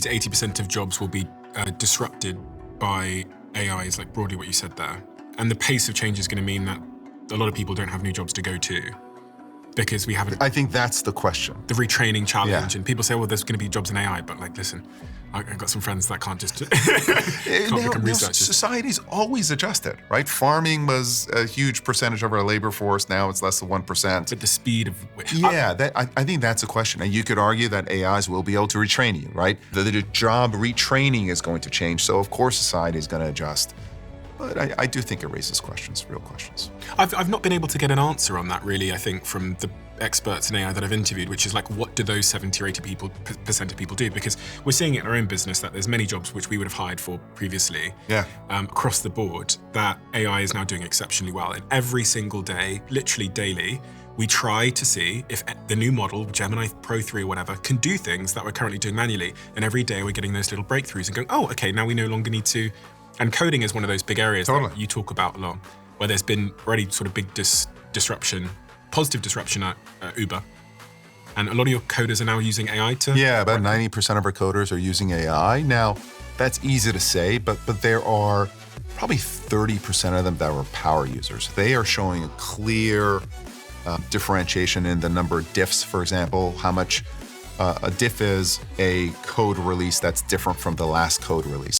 70 to 80% of jobs will be disrupted by AI, is like broadly what you said there. And the pace of change is going to mean that a lot of people don't have new jobs to go to because we haven't. I think that's the question. The retraining challenge. Yeah. And people say, well, there's going to be jobs in AI, but like, listen, I've got some friends that can't just can't become researchers. Society's always adjusted, right? Farming was a huge percentage of our labor force. Now it's less than 1%. But the speed of which. Yeah, I think that's a question. And you could argue that AIs will be able to retrain you, right? The job retraining is going to change. So of course society is going to adjust. But I do think it raises questions, real questions. I've not been able to get an answer on that, really, I think, from the experts in AI that I've interviewed, which is like, what do those 70 or 80% of people do? Because we're seeing it in our own business that there's many jobs which we would have hired for previously, across the board, that AI is now doing exceptionally well. And every single day, literally daily, we try to see if the new model, Gemini Pro 3 or whatever, can do things that we're currently doing manually. And every day we're getting those little breakthroughs and going, oh, okay, now we no longer need to. And coding is one of those big areas that you talk about a lot, where there's been already sort of big disruption, positive disruption at Uber. And a lot of your coders are now using AI to... Yeah, about 90% of our coders are using AI. Now, that's easy to say, but there are probably 30% of them that are power users. They are showing a clear differentiation in the number of diffs, for example, how much a diff is a code release that's different from the last code release.